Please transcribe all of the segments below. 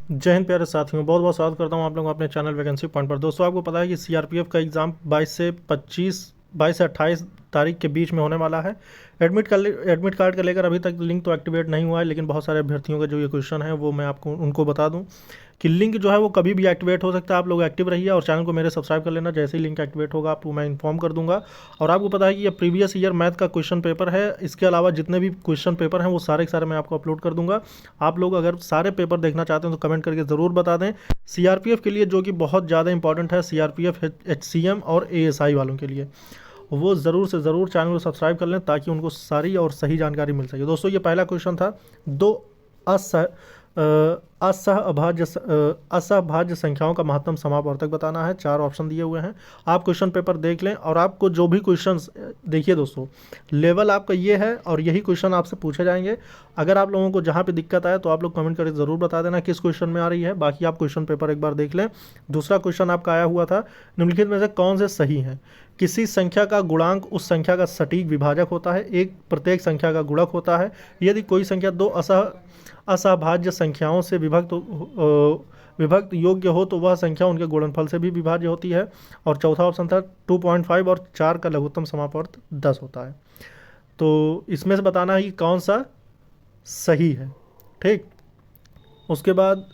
जय हिंद प्यारे साथियों, बहुत बहुत स्वागत करता हूं आप लोगों को अपने चैनल वैकेंसी पॉइंट पर। दोस्तों, आपको पता है कि सीआरपीएफ का एग्ज़ाम 22 से 28 तारीख के बीच में होने वाला है। एडमिट कार्ड का लेकर अभी तक लिंक तो एक्टिवेट नहीं हुआ है, लेकिन बहुत सारे अभ्यर्थियों का जो ये क्वेश्चन है वो मैं आपको उनको बता दूं कि लिंक जो है वो कभी भी एक्टिवेट हो सकता है। आप लोग एक्टिव रहिए और चैनल को मेरे सब्सक्राइब कर लेना। जैसे ही लिंक एक्टिवेट होगा आपको मैं इन्फॉर्म कर दूंगा। और आपको पता है कि ये प्रीवियस ईयर मैथ का क्वेश्चन पेपर है। इसके अलावा जितने भी क्वेश्चन पेपर हैं वो सारे के सारे मैं आपको अपलोड कर दूंगा। आप लोग अगर सारे पेपर देखना चाहते हैं तो कमेंट करके ज़रूर बता दें। सीआरपीएफ के लिए जो कि बहुत ज़्यादा इंपॉर्टेंट है, सीआरपीएफ एचसीएम और एएसआई वालों के लिए, वो ज़रूर से ज़रूर चैनल को सब्सक्राइब कर लें ताकि उनको सारी और सही जानकारी मिल सके। दोस्तों, ये पहला क्वेश्चन था। दो असह असहभाज्य संख्याओं का महत्तम समापवर्तक बताना है। 4 ऑप्शन दिए हुए हैं। आप क्वेश्चन पेपर देख लें और आपको जो भी क्वेश्चंस देखिए दोस्तों, लेवल आपका ये है और यही क्वेश्चन आपसे पूछे जाएंगे। अगर आप लोगों को जहाँ पे दिक्कत आए तो आप लोग कमेंट करके ज़रूर बता देना किस क्वेश्चन में आ रही है। बाकी आप क्वेश्चन पेपर एक बार देख लें। दूसरा क्वेश्चन आपका आया हुआ था, निम्नलिखित में से कौन से सही हैं। किसी संख्या का गुणांक उस संख्या का सटीक विभाजक होता है। एक प्रत्येक संख्या का गुणक होता है। यदि कोई संख्या दो असहभाज्य संख्याओं से विभक्त योग्य हो तो वह संख्या उनके गुणनफल से भी विभाज्य होती है। और चौथा ऑप्शन था 2.5 और 4 का लघुत्तम समापवर्त 10 होता है। तो इसमें से बताना है कि कौन सा सही है। ठीक, उसके बाद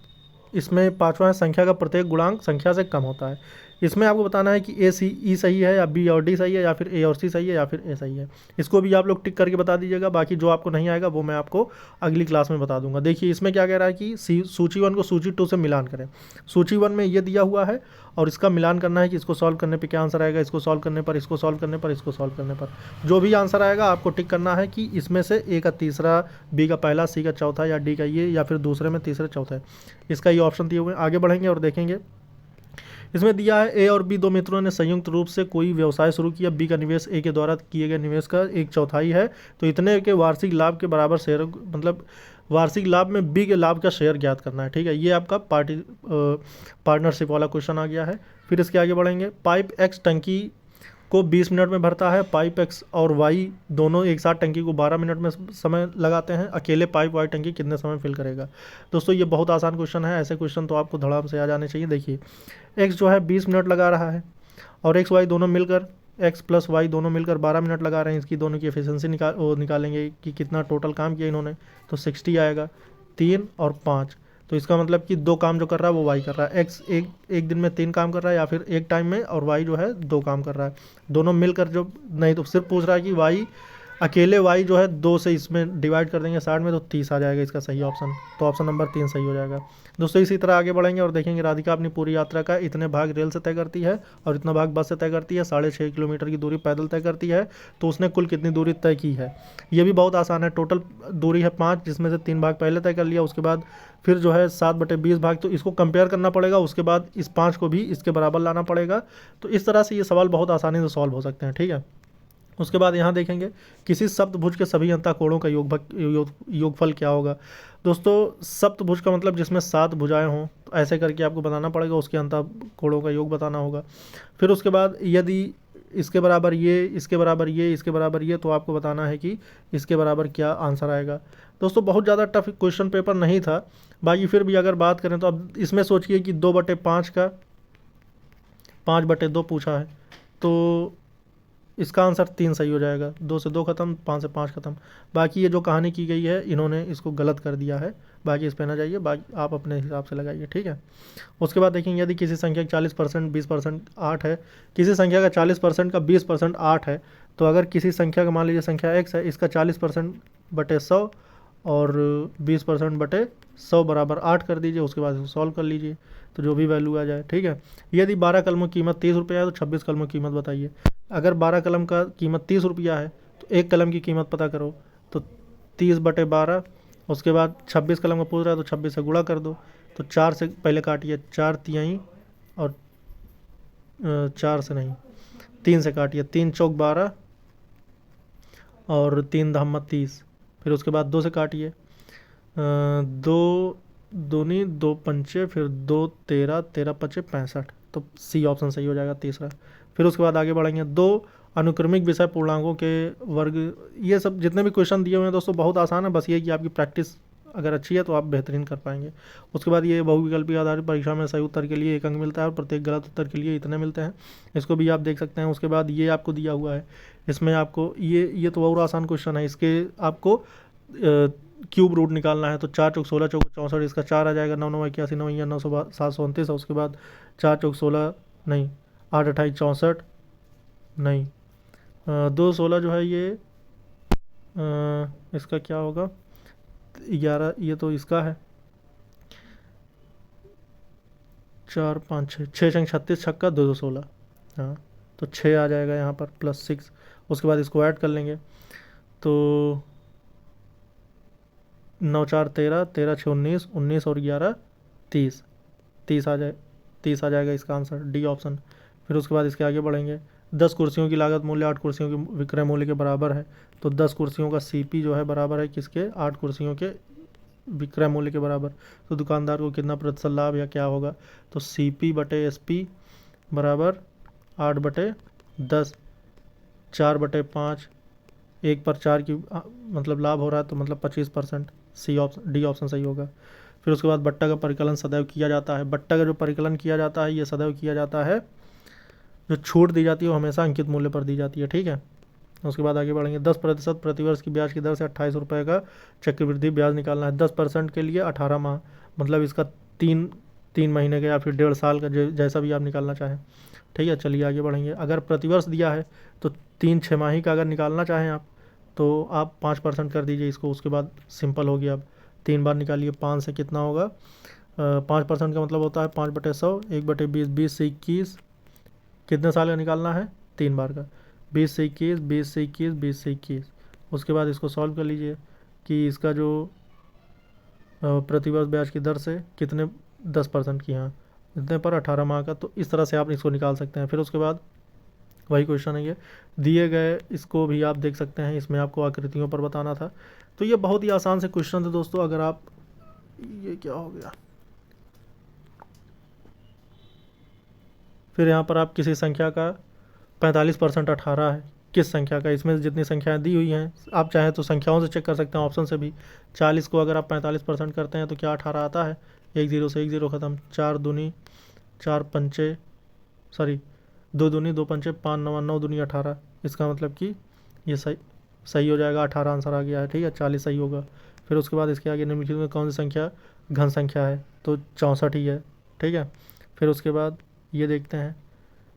इसमें पांचवा है, संख्या का प्रत्येक गुणांक संख्या से कम होता है। इसमें आपको बताना है कि ई सही है या बी और डी सही है या फिर ए और सी सही है या फिर ए सही है। इसको भी आप लोग टिक करके बता दीजिएगा। बाकी जो आपको नहीं आएगा वो मैं आपको अगली क्लास में बता दूंगा। देखिए, इसमें क्या कह रहा है कि सूची 1 को सूची 2 से मिलान करें। सूची 1 में ये दिया हुआ है और इसका मिलान करना है कि इसको सॉल्व करने पर क्या आंसर आएगा, इसको सॉल्व करने पर, इसको सॉल्व करने पर, इसको सॉल्व करने पर। जो भी आंसर आएगा आपको टिक करना है कि इसमें से ए का तीसरा, बी का पहला, सी का चौथा या डी का ये, या फिर दूसरे में तीसरे चौथे। इसका ये ऑप्शन दिए हुए हैं। आगे बढ़ेंगे और देखेंगे। इसमें दिया है, ए और बी दो मित्रों ने संयुक्त रूप से कोई व्यवसाय शुरू किया। बी का निवेश ए के द्वारा किए गए निवेश का 1/4 है, तो इतने के वार्षिक लाभ के बराबर शेयर, मतलब वार्षिक लाभ में बी के लाभ का शेयर ज्ञात करना है। ठीक है, ये आपका पार्टनरशिप वाला क्वेश्चन आ गया है। फिर इसके आगे बढ़ेंगे। पाइप एक्स टंकी को 20 मिनट में भरता है। पाइप एक्स और वाई दोनों एक साथ टंकी को 12 मिनट में समय लगाते हैं। अकेले पाइप वाई टंकी कितने समय फिल करेगा। दोस्तों, ये बहुत आसान क्वेश्चन है। ऐसे क्वेश्चन तो आपको धड़ाम से आ जाने चाहिए। देखिए, एक्स जो है 20 मिनट लगा रहा है और एक्स वाई दोनों मिलकर, एक्स प्लस वाई दोनों मिलकर 12 मिनट लगा रहे हैं। इसकी दोनों की एफिशिएंसी निकालेंगे कि कितना टोटल काम किया इन्होंने, तो 60 आएगा। 3 और 5, तो इसका मतलब कि 2 काम जो कर रहा है वो वाई कर रहा है। एक्स एक दिन में 3 काम कर रहा है या फिर एक टाइम में, और वाई जो है 2 काम कर रहा है। दोनों मिलकर जो, नहीं तो सिर्फ पूछ रहा है कि वाई, अकेले वाई जो है 2 से इसमें डिवाइड कर देंगे 60 में, तो 30 आ जाएगा इसका सही ऑप्शन। तो ऑप्शन नंबर 3 सही हो जाएगा। दोस्तों, इसी तरह आगे बढ़ेंगे और देखेंगे। राधिका अपनी पूरी यात्रा का इतने भाग रेल से तय करती है और इतना भाग बस से तय करती है। 6.5 किलोमीटर की दूरी पैदल तय करती है, तो उसने कुल कितनी दूरी तय की है। ये भी बहुत आसान है। टोटल दूरी है 5, जिसमें से 3 भाग पहले तय कर लिया। उसके बाद फिर जो है 7/20 भाग, तो इसको कंपेयर करना पड़ेगा। उसके बाद इस 5 को भी इसके बराबर लाना पड़ेगा। तो इस तरह से ये सवाल बहुत आसानी से सॉल्व हो सकते हैं। ठीक है, उसके बाद यहाँ देखेंगे, किसी सप्तभुज के सभी अंतःकोणों का योगफल क्या होगा। दोस्तों, सप्तभुज का मतलब जिसमें 7 भुजाएं हों, तो ऐसे करके आपको बताना पड़ेगा, उसके अंतःकोणों का योग बताना होगा। फिर उसके बाद यदि इसके बराबर ये, इसके बराबर ये, इसके बराबर ये, तो आपको बताना है कि इसके बराबर क्या आंसर आएगा। दोस्तों, बहुत ज़्यादा टफ क्वेश्चन पेपर नहीं था। बाकी फिर भी अगर बात करें तो अब इसमें सोचिए कि 2/5 का 5/2 पूछा है, तो इसका आंसर 3 सही हो जाएगा। 2 से 2 खत्म, 5 से 5 खत्म। बाकी ये जो कहानी की गई है इन्होंने इसको गलत कर दिया है। बाकी इस पर ना जाइए, बाकी आप अपने हिसाब से लगाइए। ठीक है, उसके बाद देखेंगे, यदि किसी संख्या का 40% 20% 8 है, किसी संख्या का 40% का 20% 8 है, तो अगर किसी संख्या का, मान लीजिए संख्या x है, इसका 40% बटे 100 और 20% बटे 100 बराबर 8 कर दीजिए। उसके बाद इसको सॉल्व कर लीजिए, तो जो भी वैल्यू आ जाए। ठीक है, यदि 12 कलमों की कीमत 30 रुपया है तो 26 कलमों की कीमत बताइए। अगर 12 कलम का कीमत 30 रुपया है तो एक कलम की कीमत पता करो, तो 30/12। उसके बाद 26 कलम का पूछ रहा है तो 26 से गुणा कर दो। तो 4 से पहले काटिए, 4 तिहाई, और 4 से नहीं, 3 से काटिए, 3 चौक 12 और 3 धाम 30। फिर उसके बाद 2 से काटिए, 2 दूनी 2 पंचे, फिर 2 13, 13 पचे 65। तो सी ऑप्शन सही हो जाएगा, तीसरा। फिर उसके बाद आगे बढ़ेंगे। 2 अनुक्रमिक विषय पूर्णांकों के वर्ग। ये सब जितने भी क्वेश्चन दिए हुए हैं दोस्तों बहुत आसान है। बस ये कि आपकी प्रैक्टिस अगर अच्छी है तो आप बेहतरीन कर पाएंगे। उसके बाद ये बहुविकल्पीय आधारित परीक्षा में सही उत्तर के लिए 1 अंक मिलता है और प्रत्येक गलत उत्तर के लिए इतने मिलते हैं, इसको भी आप देख सकते हैं। उसके बाद ये आपको दिया हुआ है, इसमें आपको ये तो और आसान क्वेश्चन है, इसके आपको क्यूब रूट निकालना है। तो 4 चौक 16 चौक 64, इसका 4 आ जाएगा, 9 9 81 9 या 9 729। उसके बाद 4 चौक 16 नहीं, 8 28 64 नहीं, 2 16 जो है ये इसका क्या होगा 11, ये तो इसका है 4 5 6 6 छंग 36 छक्का 2 2 16, हाँ तो 6 आ जाएगा यहाँ पर प्लस 6। उसके बाद इसको ऐड कर लेंगे तो 9 4 13 13 6 19 19 और 11 30 30 आ जाए 30 आ जाएगा इसका आंसर, डी ऑप्शन। फिर उसके बाद इसके आगे बढ़ेंगे। 10 कुर्सियों की लागत मूल्य 8 कुर्सियों के विक्रय मूल्य के बराबर है। तो 10 कुर्सियों का सीपी जो है बराबर है किसके, 8 कुर्सियों के विक्रय मूल्य के बराबर। तो दुकानदार को कितना प्रतिशत लाभ या क्या होगा, तो सीपी बटे एसपी बराबर 8/10, 4/5, 1/4 की मतलब लाभ हो रहा है तो मतलब 25%, सी ऑप्शन डी ऑप्शन सही होगा। फिर उसके बाद बट्टा का परिकलन सदैव किया जाता है। बट्टा का जो परिकलन किया जाता है ये सदैव किया जाता है, जो छूट दी जाती है वो हमेशा अंकित मूल्य पर दी जाती है, ठीक है। उसके बाद आगे बढ़ेंगे। 10% प्रतिवर्ष की ब्याज की दर से 28 रुपये का चक्रवृद्धि ब्याज निकालना है। 10% के लिए 18 माह, मतलब इसका 3 महीने का या फिर 1.5 साल का, जैसा भी आप निकालना चाहें, ठीक है। चलिए आगे बढ़ेंगे। अगर प्रतिवर्ष दिया है तो 3 छमाही का अगर निकालना चाहें आप तो आप 5% कर दीजिए इसको। उसके बाद सिंपल हो गया। अब 3 बार निकालिए, 5 से कितना होगा, 5% का मतलब होता है 5/100, 1/20, 20 से 21, कितने साल का निकालना है, 3 बार का, 20 से 21, 20 से 21, 20 से 21। उसके बाद इसको सॉल्व कर लीजिए कि इसका जो प्रतिवर्ष ब्याज की दर से कितने 10% की, हाँ इतने पर 18 माह का। तो इस तरह से आप इसको निकाल सकते हैं। फिर उसके बाद वही क्वेश्चन है ये दिए गए, इसको भी आप देख सकते हैं, इसमें आपको आकृतियों पर बताना था। तो ये बहुत ही आसान से क्वेश्चन थे दोस्तों। अगर आप, ये क्या हो गया, फिर यहाँ पर आप किसी संख्या का 45% 18 है, किस संख्या का, इसमें जितनी संख्याएं दी हुई हैं आप चाहें तो संख्याओं से चेक कर सकते हैं, ऑप्शन से भी। 40 को अगर आप 45% करते हैं तो क्या 18 आता है, 1 0 से 1 0 ख़त्म, 4 दूनी 4 पंचे, सॉरी 2 दूनी 2 पंचे 5 9 9 दूनी 18, इसका मतलब कि ये सही हो जाएगा, 18 आंसर आ गया है, ठीक है, 40 सही होगा। फिर उसके बाद इसके आगे निम्नलिखित में कौन सी संख्या घन संख्या है, तो 64 ही है, ठीक है। फिर उसके बाद ये देखते हैं,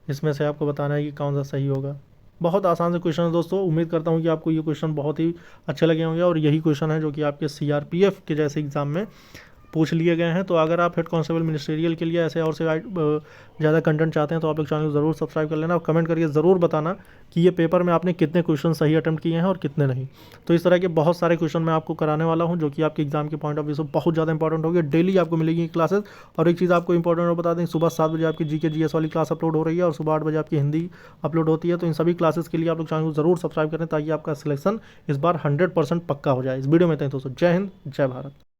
इसमें से आपको बताना है कि कौन सा सही होगा। बहुत आसान से क्वेश्चन है दोस्तों। उम्मीद करता हूँ कि आपको ये क्वेश्चन बहुत ही अच्छे लगे होंगे और यही क्वेश्चन है जो कि आपके सीआरपीएफ के जैसे एग्ज़ाम में पूछ लिए गए हैं। तो अगर आप हेड कांस्टेबल मिनिस्ट्रियल के लिए ऐसे और से ज़्यादा कंटेंट चाहते हैं तो आप लोग चैनल को ज़रूर सब्सक्राइब कर लेना और कमेंट करके ज़रूर बताना कि ये पेपर में आपने कितने क्वेश्चन सही अटैम्प्ट किए हैं और कितने नहीं। तो इस तरह के बहुत सारे क्वेश्चन मैं आपको कराने वाला हूँ जो कि आपके एग्जाम के पॉइंट ऑफ व्यू से बहुत ज़्यादा इंपॉर्टेंट होगी। डेली आपको मिलेगी क्लासेस। और एक चीज़ आपको इंपॉर्टेंट और बता दें, सुबह 7 बजे आपकी जीके जीएस वाली क्लास अपलोड हो रही है और सुबह 8 बजे आपकी हिंदी अपलोड होती है। तो इन सभी क्लासेस के लिए आप लोग चैनल को ज़रूर सब्सक्राइब करें ताकि आपका सिलेक्शन इस बार 100% पक्का हो जाए। इस वीडियो में इतना ही दोस्तों। जय हिंद, जय भारत।